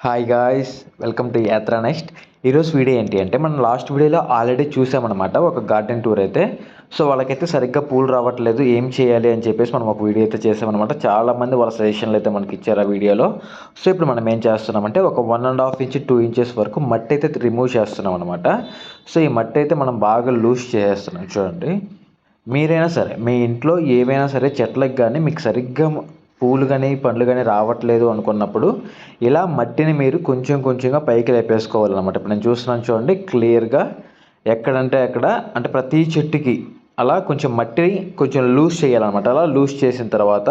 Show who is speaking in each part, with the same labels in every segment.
Speaker 1: Hi guys, welcome to Yatra next. ఈరోజు video ఏంటి అంటే మనం లాస్ట్ వీడియోలో ఆల్రెడీ చూసామన్నమాట ఒక గార్డెన్ టూర్ అయితే. సో వాళ్ళకైతే సరిగ్గా పూలు రావట్లేదు, ఏం చేయాలి అని చెప్పేసి మనం ఒక వీడియో అయితే చేసామన్నమాట. చాలామంది వాళ్ళ సజెషన్లు అయితే మనకి ఇచ్చారు ఆ వీడియోలో. సో ఇప్పుడు మనం ఏం చేస్తున్నామంటే ఒక 1.5 ఇంచ్ 2 ఇంచెస్ వరకు మట్టి అయితే రిమూవ్ చేస్తున్నాం అనమాట. సో ఈ మట్టి అయితే మనం బాగా లూజ్ చేసేస్తున్నాం. చూడండి, మీరైనా సరే మీ ఇంట్లో ఏవైనా సరే చెట్లకు కానీ మీకు సరిగ్గా పూలు కానీ పండ్లు కానీ రావట్లేదు అనుకున్నప్పుడు ఇలా మట్టిని మీరు కొంచెం కొంచెంగా పైకి లేపేసుకోవాలన్నమాట. ఇప్పుడు నేను చూస్తున్నాను చూడండి, క్లియర్గా ఎక్కడంటే అక్కడ, అంటే ప్రతి చెట్టుకి అలా కొంచెం మట్టిని కొంచెం లూజ్ చేయాలన్నమాట. అలా లూజ్ చేసిన తర్వాత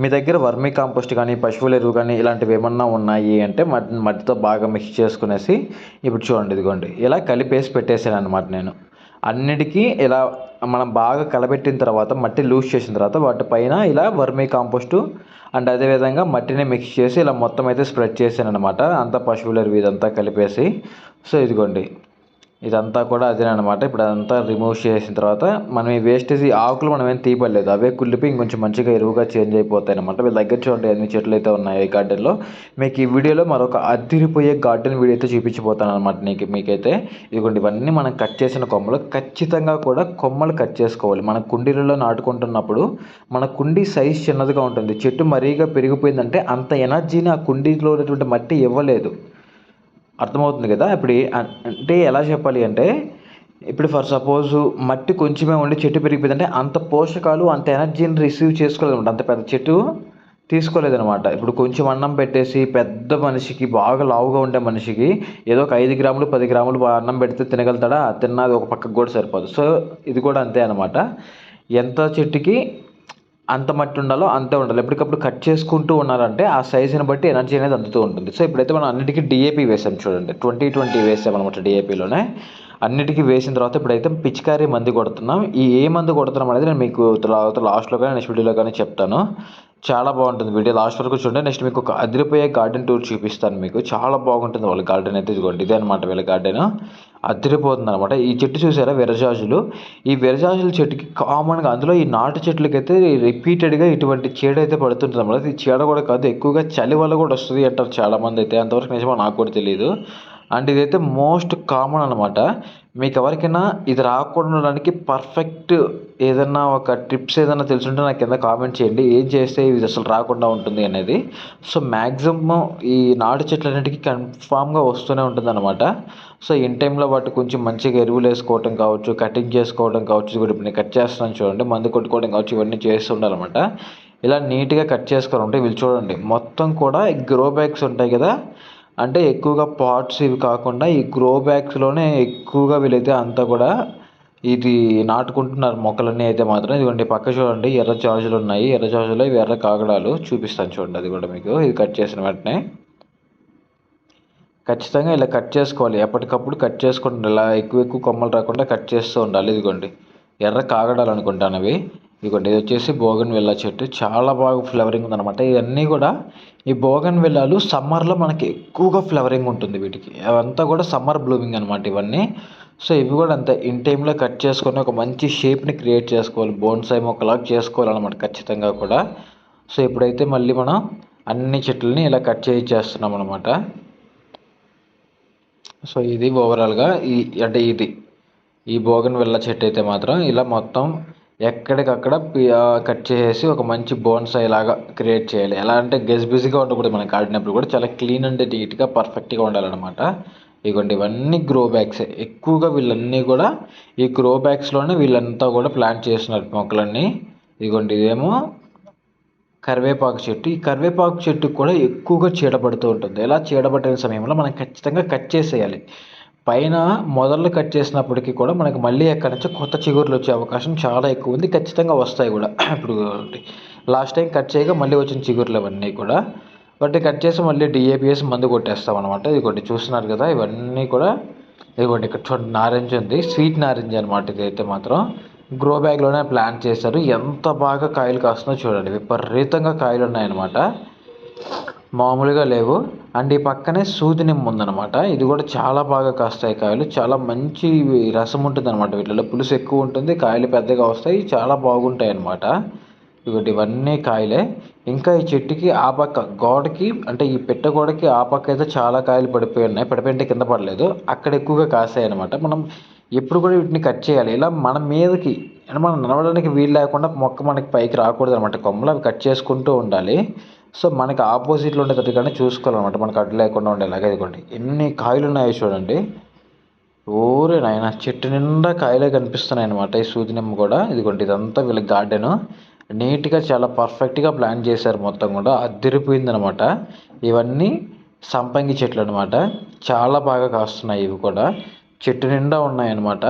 Speaker 1: మీ దగ్గర వర్మీ కాంపోస్ట్ కానీ పశువుల ఎరువు కానీ ఇలాంటివి ఏమన్నా ఉన్నాయి అంటే మట్టితో బాగా మిక్స్ చేసుకునేసి ఇప్పుడు చూడండి, ఇదిగోండి ఇలా కలిపేసి పెట్టేసాను అనమాట. నేను అన్నిటికీ ఇలా మనం బాగా కలబెట్టిన తర్వాత మట్టి లూజ్ చేసిన తర్వాత వాటిపైన ఇలా వర్మీ కాంపోస్టు అండ్ అదేవిధంగా మట్టిని మిక్స్ చేసి ఇలా మొత్తం అయితే స్ప్రెడ్ చేశాను అనమాట. అంతా పశువుల ఎరువు ఇదంతా కలిపేసి. సో ఇదిగోండి ఇదంతా కూడా అదేనమాట. ఇప్పుడు అదంతా రిమూవ్ చేసిన తర్వాత మనం ఈ వేస్టేజ్ ఆకులు మనం ఏం తీయలేదు, అవే కుళ్ళిపోయి ఇంకొంచెం మంచిగా ఎరువుగా చేంజ్ అయిపోతాయి అనమాట. వీళ్ళ దగ్గర చూడండి ఎన్ని చెట్లు అయితే ఉన్నాయి ఈ గార్డెన్లో. మీకు ఈ వీడియోలో మరొక అదిరిపోయే గార్డెన్ వీడియో అయితే చూపించిపోతాను అనమాట. మీకైతే ఇదిగోండి ఇవన్నీ మనం కట్ చేసిన కొమ్మలు, ఖచ్చితంగా కూడా కొమ్మలు కట్ చేసుకోవాలి. మన కుండీలలో నాటుకుంటున్నప్పుడు మన కుండీ సైజ్ చిన్నదిగా ఉంటుంది, చెట్టు మరీగా పెరిగిపోయిందంటే అంత ఎనర్జీని ఆ కుండీలో ఉన్నటువంటి మట్టి ఇవ్వలేదు. అర్థమవుతుంది కదా. ఇప్పుడు అంటే ఎలా చెప్పాలి అంటే, ఇప్పుడు ఫర్ సపోజు మట్టి కొంచెమే ఉండి చెట్టు పెరిగిపోయిందంటే అంత పోషకాలు అంత ఎనర్జీని రిసీవ్ చేసుకోలేదన్నమాట, అంత పెద్ద చెట్టు తీసుకోలేదనమాట. ఇప్పుడు కొంచెం అన్నం పెట్టేసి పెద్ద మనిషికి, బాగా లావుగా ఉండే మనిషికి ఏదో ఒక 5 గ్రాములు 10 గ్రాములు అన్నం పెడితే తినగలుగుతాడా? తిన్నది ఒక పక్కకు కూడా సరిపోదు. సో ఇది కూడా అంతే అనమాట. ఎంత చెట్టుకి అంత మట్టి ఉండాలో అంతే ఉండాలి. ఎప్పటికప్పుడు కట్ చేసుకుంటూ ఉన్నారంటే ఆ సైజుని బట్టి ఎనర్జీ అనేది అందుతూ ఉంటుంది. సో ఇప్పుడైతే మనం అన్నిటికీ డిఏపి వేసాం చూడండి, 20-20 వేసాం అనమాట డిఏపిలోనే. అన్నిటికీ వేసిన తర్వాత ఇప్పుడైతే పిచికారీ మందు కొడుతున్నాం. ఏ మందు కొడుతున్నాం అనేది నేను మీకు లాస్ట్లో కానీ నెక్స్ట్ వీడియోలో కానీ చెప్తాను. చాలా బాగుంటుంది వీడియో, లాస్ట్ వరకు చూడండి. నెక్స్ట్ మీకు ఒక అదిరిపోయే గార్డెన్ టూర్ చూపిస్తాను మీకు. చాలా బాగుంటుంది వాళ్ళ గార్డెన్ అయితే. ఇదిగోండి ఇదే అనమాట వీళ్ళ గార్డెన్, అదిరిపోతుంది అనమాట. ఈ చెట్టు చూసారా, విరజాజులు. ఈ విరజాజుల చెట్టుకి కామన్గా అందులో ఈ నాటు చెట్లకైతే రిపీటెడ్గా ఇటువంటి చీడ అయితే పడుతుంటుంది అనమాట. ఇది చీడ కూడా కాదు, ఎక్కువగా చలి వల్ల కూడా వస్తుంది అంటారు చాలామంది అయితే. అంతవరకు నిజమో నాకు కూడా తెలియదు. అండ్ ఇదైతే మోస్ట్ కామన్ అనమాట. మీకు ఎవరికైనా ఇది రాకుండా ఉండడానికి పర్ఫెక్ట్ ఏదన్నా ఒక టిప్స్ ఏదైనా తెలుసుంటే నాకు కింద కామెంట్ చేయండి, ఏం చేస్తే ఇది అసలు రాకుండా ఉంటుంది అనేది. సో మ్యాక్సిమం ఈ నాటు చెట్లన్నిటికీ కన్ఫామ్గా వస్తూనే ఉంటుంది అనమాట. సో ఇన్ టైంలో వాటి కొంచెం మంచిగా ఎరువులు వేసుకోవడం కావచ్చు, కటింగ్ చేసుకోవడం కావచ్చు, ఇప్పుడు నేను కట్ చేస్తున్నాను చూడండి, మందు కొట్టుకోవడం కావచ్చు, ఇవన్నీ చేస్తూ ఉండాలన్నమాట. ఇలా నీట్గా కట్ చేసుకొని ఉంటే వీళ్ళు చూడండి మొత్తం కూడా గ్రో బ్యాగ్స్ ఉంటాయి కదా, అంటే ఎక్కువగా పాట్స్ ఇవి కాకుండా ఈ గ్రో బ్యాగ్స్లోనే ఎక్కువగా వీళ్ళైతే అంతా కూడా ఇది నాటుకుంటున్నారు మొక్కలన్నీ అయితే మాత్రం. ఇదిగోండి పక్క చూడండి ఎర్ర జాజులు ఉన్నాయి, ఎర్ర జాజులో ఇవి ఎర్ర కాగడాలు చూపిస్తాను చూడండి. అది కూడా మీకు ఇది కట్ చేసిన వెంటనే ఖచ్చితంగా ఇలా కట్ చేసుకోవాలి, ఎప్పటికప్పుడు కట్ చేసుకుంటారు. ఇలా ఎక్కువ కొమ్మలు రాకుండా కట్ చేస్తూ ఉండాలి. ఇదిగోండి ఎర్ర కాగడాలు అనుకుంటాను అవి. ఇదిగోండి ఇది వచ్చేసి బోగన్ విల్లా చెట్టు, చాలా బాగా ఫ్లవరింగ్ ఉందన్నమాట. ఇవన్నీ కూడా ఈ బోగన్ విల్లాలు సమ్మర్లో మనకి ఎక్కువగా ఫ్లవరింగ్ ఉంటుంది వీటికి, అవంతా కూడా సమ్మర్ బ్లూమింగ్ అనమాట ఇవన్నీ. సో ఇవి కూడా అంతే ఇన్ టైంలో కట్ చేసుకొని ఒక మంచి షేప్ని క్రియేట్ చేసుకోవాలి, బోన్సాయి మొక్కలాగా చేసుకోవాలన్నమాట ఖచ్చితంగా కూడా. సో ఇప్పుడైతే మళ్ళీ మనం అన్ని చెట్లని ఇలా కట్ చేయించేస్తున్నాం అనమాట. సో ఇది ఓవరాల్గా ఇది ఈ బోగన్ విల్లా చెట్టు అయితే మాత్రం ఇలా మొత్తం ఎక్కడికక్కడ కట్ చేసేసి ఒక మంచి బోన్సాయి లాగా క్రియేట్ చేయాలి. ఎలా అంటే గజిబిజిగా ఉండకూడదు, మనకి ఆడినప్పుడు కూడా చాలా క్లీన్ అండ్ నీట్గా పర్ఫెక్ట్గా ఉండాలన్నమాట. ఇదిగోండి ఇవన్నీ గ్రో బ్యాగ్సే ఎక్కువగా, వీళ్ళన్నీ కూడా ఈ గ్రో బ్యాగ్స్లోనే వీళ్ళంతా కూడా ప్లాంట్ చేస్తున్నారు మొక్కలన్నీ. ఇదిగోండి ఇదేమో కరివేపాకు చెట్టు. ఈ కరివేపాకు చెట్టుకు కూడా ఎక్కువగా చీడపడుతూ ఉంటుంది. ఇలా చీడపట్టిన సమయంలో మనం ఖచ్చితంగా కట్ చేసేయాలి. పైన మొదళ్ళు కట్ చేసినప్పటికీ కూడా మనకి మళ్ళీ ఎక్కడి నుంచో కొత్త చిగురులు వచ్చే అవకాశం చాలా ఎక్కువ ఉంది, ఖచ్చితంగా వస్తాయి కూడా. ఇప్పుడు లాస్ట్ టైం కట్ చేయగా మళ్ళీ వచ్చిన చిగురులు అవన్నీ కూడా వాటిని కట్ చేసి మళ్ళీ డిఏపిఎస్ మందు కొట్టేస్తాం అనమాట. ఇదిగోండి చూస్తున్నారు కదా ఇవన్నీ కూడా. ఇదిగోండి ఇక్కడ చూడండి నారింజ ఉంది, స్వీట్ నారింజ అనమాట. ఇదైతే మాత్రం గ్రో బ్యాగ్లోనే ప్లాంట్ చేశారు. ఎంత బాగా కాయలు కాస్తుందో చూడండి, విపరీతంగా కాయలు ఉన్నాయన్నమాట, మామూలుగా లేవు. అండ్ ఈ పక్కనే సూది నిమ్మ ఉందన్నమాట, ఇది కూడా చాలా బాగా కాస్తాయి కాయలు, చాలా మంచి రసం ఉంటుంది అనమాట వీటిలో, పులుసు ఎక్కువ ఉంటుంది, కాయలు పెద్దగా వస్తాయి, చాలా బాగుంటాయి అన్నమాట. ఇదిగోండి ఇవన్నీ కాయలే. ఇంకా ఈ చెట్టుకి ఆ పక్క గోడకి అంటే ఈ పెట్టె గోడకి ఆ పక్క అయితే చాలా కాయలు పడిపోయి ఉన్నాయి. పడిపోయింటే కింద పడలేదు, అక్కడ ఎక్కువగా కాసాయి అనమాట. మనం ఎప్పుడు కూడా వీటిని కట్ చేయాలి. ఇలా మన మీదకి అంటే మనం నడవడానికి వీలు లేకుండా మొక్క మనకి పైకి రాకూడదు అనమాట. కొమ్మలు అవి కట్ చేసుకుంటూ ఉండాలి. సో మనకి ఆపోజిట్లో ఉండేటట్టుగానే చూసుకోవాలన్నమాట, మనకు అడ్డు లేకుండా ఉండేలాగా. ఇదిగోండి ఎన్ని కాయలు ఉన్నాయో చూడండి. ఓరే నాయన, చెట్టు నిండా కాయలే కనిపిస్తున్నాయి అనమాట. ఈ సూదినిమ్మ కూడా ఇదిగోండి, ఇదంతా వీళ్ళ గార్డెను. నీట్గా చాలా పర్ఫెక్ట్గా ప్లాన్ చేశారు, మొత్తం కూడా అదిరిపోయిందనమాట. ఇవన్నీ సంపంగి చెట్లు అనమాట. చాలా బాగా కాస్తున్నాయి ఇవి కూడా, చెట్టు నిండా ఉన్నాయన్నమాట.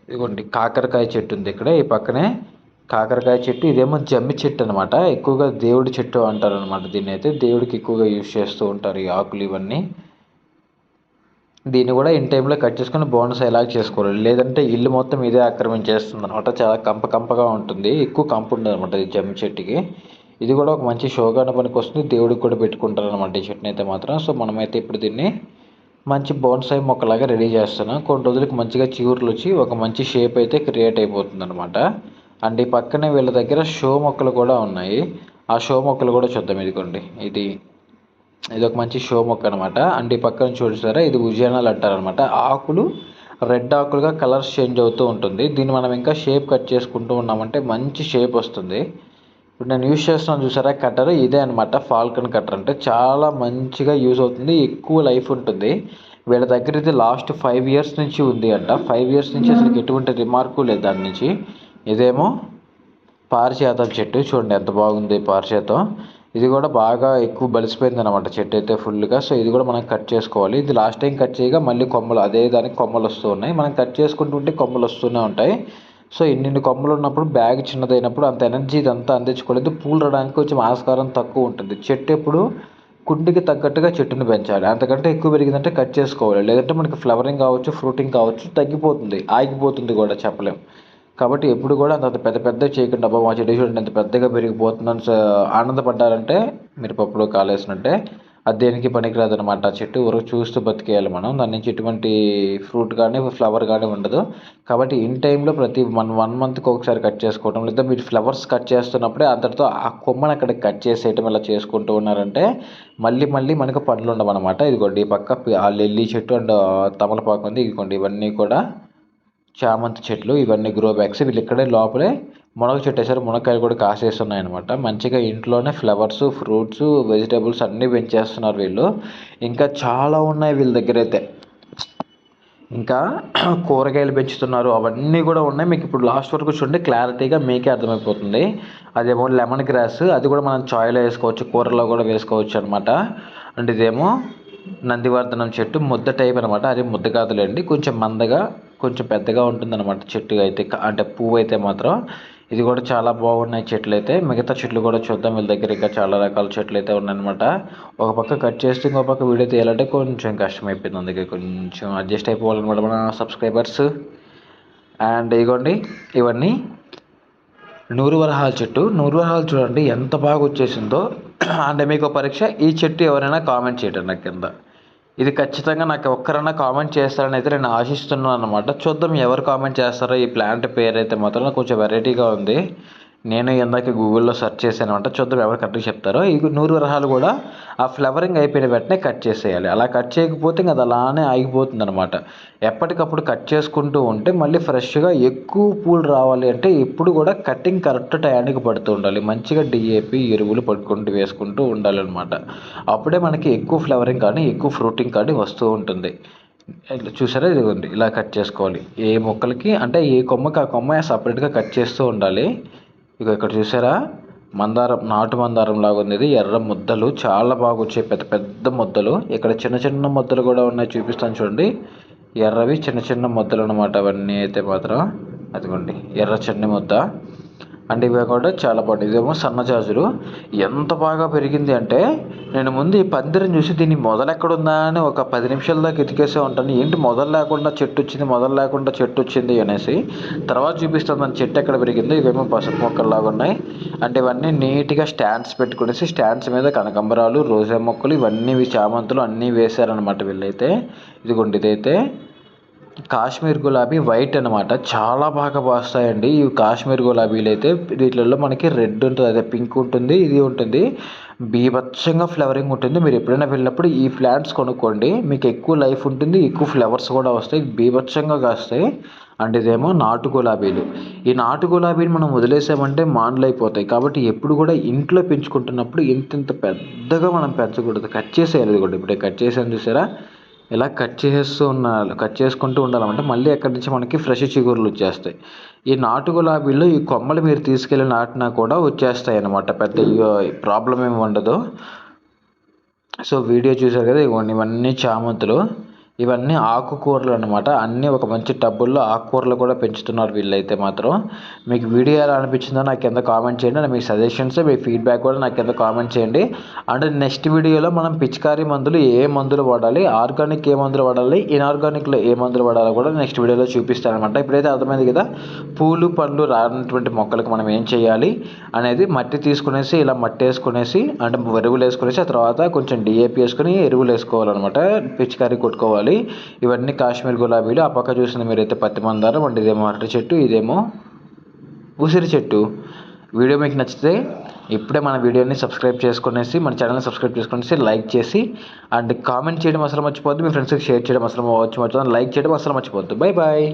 Speaker 1: ఇదిగోండి కాకరకాయ చెట్టు ఉంది ఇక్కడ, ఈ పక్కనే కాకరకాయ చెట్టు. ఇదేమో జమ్మి చెట్టు అనమాట. ఎక్కువగా దేవుడి చెట్టు అంటారు అనమాట. దీన్ని అయితే దేవుడికి ఎక్కువగా యూజ్ చేస్తూ ఉంటారు ఈ ఆకులు ఇవన్నీ. దీన్ని కూడా ఇన్ టైంలో కట్ చేసుకొని బోనస్ ఎలాగ చేసుకోవాలి, లేదంటే ఇల్లు మొత్తం ఇదే ఆక్రమించేస్తుంది అనమాట. చాలా కంపగా ఉంటుంది, ఎక్కువ కంపు ఉండదు అనమాట ఈ జమ్మి చెట్టుకి. ఇది కూడా ఒక మంచి షోగానే పనికి వస్తుంది, దేవుడికి కూడా పెట్టుకుంటారు అనమాట ఈ చెట్టుని అయితే మాత్రం. సో మనమైతే ఇప్పుడు దీన్ని మంచి బోన్సాయి మొక్కలాగా రెడీ చేస్తున్నాం. కొన్ని రోజులకి మంచిగా చిగురులు వచ్చి ఒక మంచి షేప్ అయితే క్రియేట్ అయిపోతుంది అనమాట. అండ్ ఈ పక్కనే వీళ్ళ దగ్గర షో మొక్కలు కూడా ఉన్నాయి. ఆ షో మొక్కలు కూడా చూద్దాం. ఇదిగోండి ఇది ఒక మంచి షో మొక్క అనమాట. అండ్ ఈ పక్కన చూసారా, ఇది ఉజానాలు అంటారనమాట. ఆకులు రెడ్ ఆకులుగా కలర్స్ చేంజ్ అవుతూ ఉంటుంది. దీన్ని మనం ఇంకా షేప్ కట్ చేసుకుంటూ ఉన్నామంటే మంచి షేప్ వస్తుంది. ఇప్పుడు నేను యూజ్ చేస్తున్నాను చూసారా కట్టర్, ఇదే అనమాట ఫాల్కన్ కట్టర్. అంటే చాలా మంచిగా యూజ్ అవుతుంది, ఎక్కువ లైఫ్ ఉంటుంది. వీళ్ళ దగ్గర ఇది లాస్ట్ 5 years నుంచి ఉంది అంట. 5 years నుంచి అసలు ఎటువంటి రిమార్కు లేదు దాని నుంచి. ఇదేమో పారిజాతం చెట్టు, చూడండి ఎంత బాగుంది పారిజాతం. ఇది కూడా బాగా ఎక్కువ బలిసిపోయింది అనమాట చెట్టు అయితే ఫుల్గా. సో ఇది కూడా మనం కట్ చేసుకోవాలి. ఇది లాస్ట్ టైం కట్ చేయగా మళ్ళీ కొమ్మలు అదే దానికి కొమ్మలు వస్తూ ఉన్నాయి. మనం కట్ చేసుకుంటూ ఉంటే కొమ్మలు వస్తూనే ఉంటాయి. సో ఇన్ని కొమ్మలు ఉన్నప్పుడు బ్యాగ్ చిన్నదైనప్పుడు అంత ఎనర్జీ ఇదంతా అందించుకోలేదు. పూలు రావడానికి కొంచెం ఆస్కారం తక్కువ ఉంటుంది. చెట్టు ఎప్పుడు కుండికి తగ్గట్టుగా చెట్టుని పెంచాలి. అంతకంటే ఎక్కువ పెరిగిందంటే కట్ చేసుకోవాలి, లేదంటే మనకి ఫ్లవరింగ్ కావచ్చు, ఫ్రూటింగ్ కావచ్చు, తగ్గిపోతుంది, ఆగిపోతుంది కూడా చెప్పలేం. కాబట్టి ఎప్పుడు కూడా అంత పెద్ద పెద్ద చేయకుండా, అబ్బా మా చెట్టు చూడండి ఎంత పెద్దగా పెరిగిపోతుందని ఆనందపడ్డారంటే మీరు పప్పులో కాలేసినట్టే. అది దేనికి పనికిరాదు అనమాట. ఆ చెట్టు ఊరకు చూస్తూ బతికేయాలి మనం. దాని నుంచి ఎటువంటి ఫ్రూట్ కానీ ఫ్లవర్ కానీ ఉండదు. కాబట్టి ఇన్ టైంలో ప్రతి 1 monthకి ఒకసారి కట్ చేసుకోవడం, లేదా మీరు ఫ్లవర్స్ కట్ చేస్తున్నప్పుడే అంతటితో ఆ కొమ్మను అక్కడ కట్ చేసేయటం ఇలా చేసుకుంటూ ఉన్నారంటే మళ్ళీ మనకు పండ్లు ఉండవన్నమాట. ఇదిగోండి ఈ పక్క ఆ లిల్లీ చెట్టు అండ్ తమలపాకు ఉంది. ఇదిగోండి ఇవన్నీ కూడా చామంతి చెట్లు, ఇవన్నీ గ్రో బ్యాగ్స్. వీళ్ళు ఇక్కడే లోపలే మునగ చెట్టు వేసారు, మునక్కాయలు కూడా కాసేస్తున్నాయి అనమాట. మంచిగా ఇంట్లోనే ఫ్లవర్స్, ఫ్రూట్స్, వెజిటేబుల్స్ అన్నీ పెంచేస్తున్నారు వీళ్ళు. ఇంకా చాలా ఉన్నాయి వీళ్ళ దగ్గర అయితే. ఇంకా కూరగాయలు పెంచుతున్నారు, అవన్నీ కూడా ఉన్నాయి. మీకు ఇప్పుడు లాస్ట్ వరకు చూడండి, క్లారిటీగా మీకే అర్థమైపోతుంది. అదేమో లెమన్ గ్రాస్, అది కూడా మనం చాయ్లో వేసుకోవచ్చు, కూరలో కూడా వేసుకోవచ్చు అనమాట. అండ్ ఇదేమో నందివర్ధనం చెట్టు, ముద్ద టైప్ అనమాట. అది ముద్ద కాదులేండి, కొంచెం మందగా కొంచెం పెద్దగా ఉంటుంది అనమాట చెట్టు అయితే, అంటే పువ్వు అయితే మాత్రం. ఇది కూడా చాలా బాగున్నాయి చెట్లు అయితే. మిగతా చెట్లు కూడా చూద్దాం. వీళ్ళ దగ్గర ఇంకా చాలా రకాల చెట్లు అయితే ఉన్నాయన్నమాట. ఒక పక్క కట్ చేస్తే ఇంకో పక్క వీడియో తీయాలంటే కొంచెం కష్టమైపోయింది, అందుకే కొంచెం అడ్జస్ట్ అయిపోవాలన్నమాట మన సబ్స్క్రైబర్స్. అండ్ ఇదిగోండి ఇవన్నీ నూరువరహాల చెట్టు. నూరువరహాలు చూడండి ఎంత బాగా వచ్చేసిందో. అంటే మీకు పరీక్ష, ఈ చెట్టు ఎవరైనా కామెంట్ చేయండి నాకు కింద. ఇది ఖచ్చితంగా నాకు ఒక్కరైనా కామెంట్ చేస్తారని అయితే నేను ఆశిస్తున్నాను అనమాట. చూద్దాం ఎవరు కామెంట్ చేస్తారో. ఈ ప్లాంట్ పేరు అయితే మాత్రం కొంచెం వెరైటీగా ఉంది. నేను ఇందాక గూగుల్లో సెర్చ్ చేశాను అనమాట. చూద్దాం ఎవరు కరెక్ట్గా చెప్తారో. ఈ నూరువరహాలు కూడా ఆ ఫ్లవరింగ్ అయిపోయిన వెంటనే కట్ చేసేయాలి. అలా కట్ చేయకపోతే ఇంకా అది అలానే ఆగిపోతుంది అనమాట. ఎప్పటికప్పుడు కట్ చేసుకుంటూ ఉంటే మళ్ళీ ఫ్రెష్గా ఎక్కువ పూలు రావాలి అంటే ఇప్పుడు కూడా కటింగ్ కరెక్ట్ టయానికి పడుతూ ఉండాలి. మంచిగా డిఏపి ఎరువులు పడుకుంటూ వేసుకుంటూ ఉండాలన్నమాట. అప్పుడే మనకి ఎక్కువ ఫ్లవరింగ్ కానీ ఎక్కువ ఫ్రూటింగ్ కానీ వస్తూ ఉంటుంది. చూసారా, ఇది ఉంది ఇలా కట్ చేసుకోవాలి. ఏ మొక్కలకి అంటే ఏ కొమ్మకి ఆ కొమ్మ సపరేట్గా కట్ చేస్తూ ఉండాలి. ఇక ఇక్కడ చూసారా, మందారం, నాటు మందారం లాగా ఉంది. ఇది ఎర్ర ముద్దలు చాలా బాగా వచ్చాయి, పెద్ద పెద్ద ముద్దలు. ఇక్కడ చిన్న చిన్న ముద్దలు కూడా ఉన్నాయి, చూపిస్తాను చూడండి. ఎర్రవి చిన్న చిన్న ముద్దలు అనమాట అవన్నీ అయితే మాత్రం. అదిగోండి ఎర్ర చిన్న ముద్ద. అండ్ ఇవి కూడా చాలా బాగుంది. ఇదేమో సన్నజాజులు. ఎంత బాగా పెరిగింది అంటే నేను ముందు ఈ పందిరం చూసి దీన్ని మొదలు ఎక్కడుందా అని ఒక 10 నిమిషాల దాకా ఎతికేసే ఉంటాను. ఏంటి మొదలు లేకుండా చెట్టు వచ్చింది అనేసి. తర్వాత చూపిస్తాను దాని చెట్టు ఎక్కడ పెరిగిందో. ఇవేమో పసుపు మొక్కల్లాగా ఉన్నాయి. అంటే ఇవన్నీ నీట్గా స్టాండ్స్ పెట్టుకునేసి స్టాండ్స్ మీద కనకంబరాలు, రోజా మొక్కలు, ఇవన్నీ చామంతులు అన్నీ వేశారనమాట వీళ్ళైతే. ఇదిగోండి ఇదైతే కాశ్మీర్ గులాబీ వైట్ అనమాట. చాలా బాగా వస్తాయండి ఈ కాశ్మీర్ గులాబీలు అయితే. వీటిల్లో మనకి రెడ్ ఉంటుంది, అదే పింక్ ఉంటుంది, ఇది ఉంటుంది. బీభత్సంగా ఫ్లవరింగ్ ఉంటుంది. మీరు ఎప్పుడైనా వెళ్ళినప్పుడు ఈ ప్లాంట్స్ కొనుక్కోండి. మీకు ఎక్కువ లైఫ్ ఉంటుంది, ఎక్కువ ఫ్లవర్స్ కూడా వస్తాయి, బీభత్సంగా కాస్తాయి. అండ్ ఇదేమో నాటు గులాబీలు. ఈ నాటు గులాబీని మనం వదిలేసామంటే మానులు అయిపోతాయి. కాబట్టి ఎప్పుడు కూడా ఇంట్లో పెంచుకుంటున్నప్పుడు ఇంత పెద్దగా మనం పెంచకూడదు, కట్ చేసేయాలి. ఇది కూడా ఇప్పుడే కట్ చేసాను చూసారా, ఇలా కట్ చేసుకుంటూ ఉండాలన్నమాట. మళ్ళీ ఎక్కడి నుంచి మనకి ఫ్రెష్ చిగుర్లు వచ్చేస్తాయి. ఈ నాటు గులాబీలు ఈ కొమ్మలు మీరు తీసుకెళ్ళి నాటినా కూడా వచ్చేస్తాయి అన్నమాట. పెద్ద ప్రాబ్లం ఏమి ఉండదు. సో వీడియో చూసారు కదా, ఇవన్నీ చామంతులు, ఇవన్నీ ఆకుకూరలు అనమాట. అన్నీ ఒక మంచి టబ్బుల్లో ఆకుకూరలు కూడా పెంచుతున్నారు వీళ్ళైతే మాత్రం. మీకు వీడియో ఎలా అనిపించిందో నాకు కింద కామెంట్ చేయండి. And me suggestions, me feedback కూడా నాకు కింద కామెంట్ చేయండి. అండ్ నెక్స్ట్ వీడియోలో మనం పిచికారీ మందులు ఏ మందులు వాడాలి, ఆర్గానిక్ ఏ మందులు వాడాలి, ఇన్ఆర్గానిక్లో ఏ మందులు వాడాలో కూడా నెక్స్ట్ వీడియోలో చూపిస్తాను అనమాట. ఇప్పుడైతే అర్థమైంది కదా, పూలు పండ్లు రానటువంటి మొక్కలకు మనం ఏం చేయాలి అనేది. మట్టి తీసుకునేసి ఇలా మట్టి వేసుకునేసి, అంటే ఎరువులు వేసుకునేసి, ఆ తర్వాత కొంచెం డిఏపి వేసుకుని ఎరువులు వేసుకోవాలన్నమాట, పిచికారీ కొట్టుకోవాలి. ఇవన్నీ కాశ్మీర్ గులాబీలు. ఆ పక్క చూసిన మీరైతే పత్తి మందారం, అంటే ఇదేమో అరటి చెట్టు, ఇదేమో ఉసిరి చెట్టు. వీడియో మీకు నచ్చితే ఇప్పుడే మన వీడియోని సబ్స్క్రైబ్ చేసుకునేసి, మన ఛానల్ని సబ్స్క్రైబ్ చేసుకునేసి, లైక్ చేసి, అండ్ కామెంట్ చేయడం అసలు మర్చిపోద్దు. మీ ఫ్రెండ్స్కి షేర్ చేయడం అసలు మర్చిపోద్దు, లైక్ చేయడం అసలు మర్చిపోద్దు. Bye bye.